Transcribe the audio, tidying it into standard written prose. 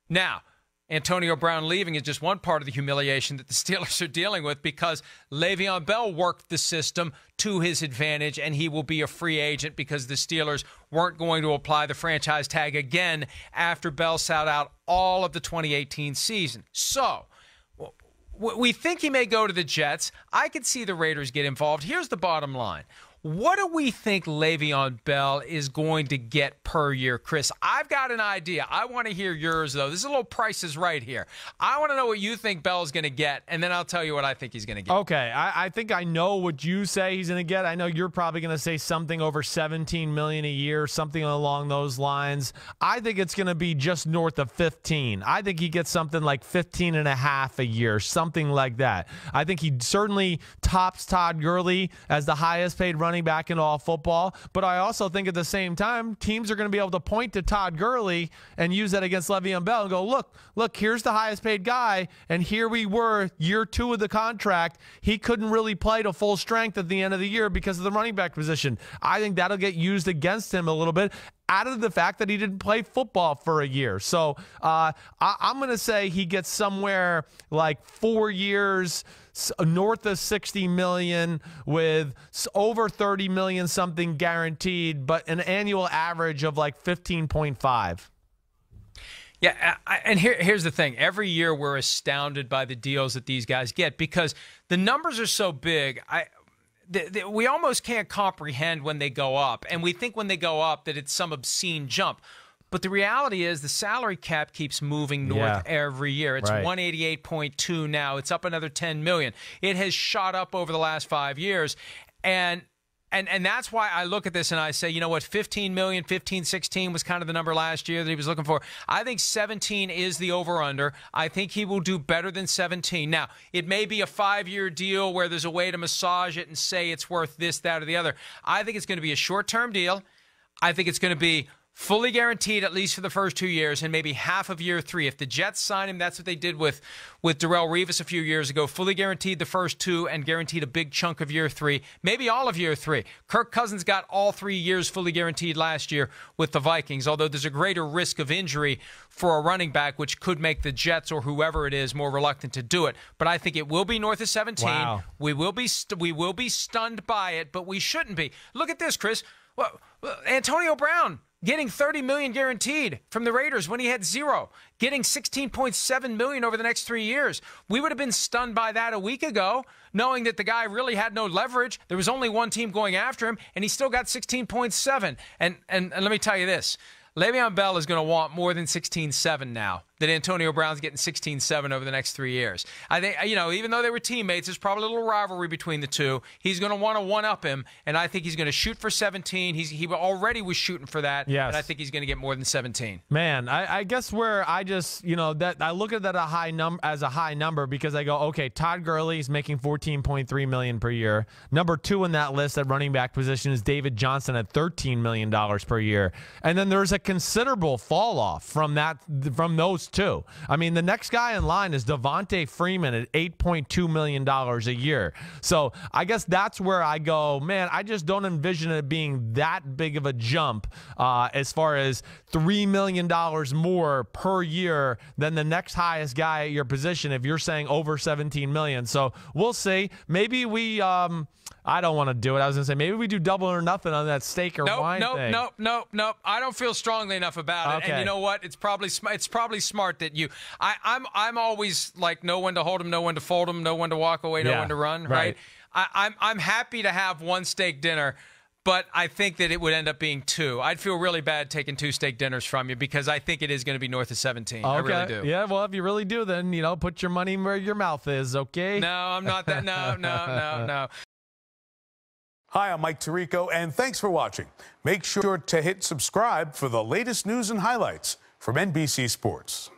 Now, Antonio Brown leaving is just one part of the humiliation that the Steelers are dealing with, because Le'Veon Bell worked the system to his advantage, and he will be a free agent because the Steelers weren't going to apply the franchise tag again after Bell sat out all of the 2018 season. So we think he may go to the Jets. I could see the Raiders get involved. Here's the bottom line. What do we think Le'Veon Bell is going to get per year, Chris? I've got an idea. I want to hear yours, though. This is a little Price is Right here. I want to know what you think Bell's going to get, and then I'll tell you what I think he's going to get. Okay, I think I know what you say he's going to get. I know you're probably going to say something over $17 million a year, something along those lines. I think it's going to be just north of 15. I think he gets something like 15.5 a year, something like that. I think he certainly tops Todd Gurley as the highest paid running back in all football, but I also think at the same time teams are going to be able to point to Todd Gurley and use that against Le'Veon Bell and go, look, here's the highest paid guy, and here we were year 2 of the contract. He couldn't really play to full strength at the end of the year because of the running back position. I think that'll get used against him a little bit, out of the fact that he didn't play football for a year. So I'm going to say he gets somewhere like 4 years, north of $60 million, with over $30 million something guaranteed, but an annual average of like 15.5. Yeah, and here's the thing. Every year we're astounded by the deals that these guys get because the numbers are so big. We almost can't comprehend when they go up, and we think when they go up that it's some obscene jump. But the reality is the salary cap keeps moving north every year. It's right. 188.2 now. It's up another $10 million. It has shot up over the last 5 years, and that's why I look at this and I say, you know what, 15 million, 15, 16 was kind of the number last year that he was looking for. I think 17 is the over-under. I think he will do better than 17. Now, it may be a 5-year deal where there's a way to massage it and say it's worth this, that, or the other. I think it's going to be a short-term deal. I think it's going to be fully guaranteed at least for the first 2 years and maybe half of year 3. If the Jets sign him, that's what they did with Darrelle Revis a few years ago. Fully guaranteed the first 2 and guaranteed a big chunk of year 3, maybe all of year 3. Kirk Cousins got all 3 years fully guaranteed last year with the Vikings, although there's a greater risk of injury for a running back, which could make the Jets or whoever it is more reluctant to do it. But I think it will be north of 17. Wow. We will be stunned by it, but we shouldn't be. Look at this, Chris. Well, Antonio Brown getting $30 million guaranteed from the Raiders when he had 0, getting $16.7 million over the next 3 years. We would have been stunned by that a week ago, knowing that the guy really had no leverage. There was only one team going after him, and he still got 16.7. And let me tell you this. Le'Veon Bell is going to want more than 16.7 now that Antonio Brown's getting 16.7 over the next 3 years. I think, even though they were teammates, there's probably a little rivalry between the two. He's going to want to one-up him, and I think he's going to shoot for 17. He already was shooting for that, yes. And I think he's going to get more than 17. Man, I guess where I just, that I look at that as a high number because I go, okay, Todd Gurley's making $14.3 million per year. Number 2 in that list at running back position is David Johnson at $13 million per year. And then there's a considerable fall off from those two. I mean, the next guy in line is Devontae Freeman at $8.2 million a year. So I guess that's where I go, man, I just don't envision it being that big of a jump as far as $3 million more per year than the next highest guy at your position if you're saying over $17 million. So we'll see. Maybe we I don't want to do it. I was going to say maybe we do double or nothing on that steak or wine thing. Nope. I don't feel strongly enough about it. Okay. And you know what? It's probably smart that you. I'm always like know when to hold them, know when to fold them, know when to walk away, know when to run. Right. I'm happy to have one steak dinner, but I think that it would end up being 2. I'd feel really bad taking 2 steak dinners from you because I think it is going to be north of 17. Okay. I really do. Yeah, well, if you really do, then, put your money where your mouth is, okay? No, I'm not that. No. Hi, I'm Mike Tirico, and thanks for watching. Make sure to hit subscribe for the latest news and highlights from NBC Sports.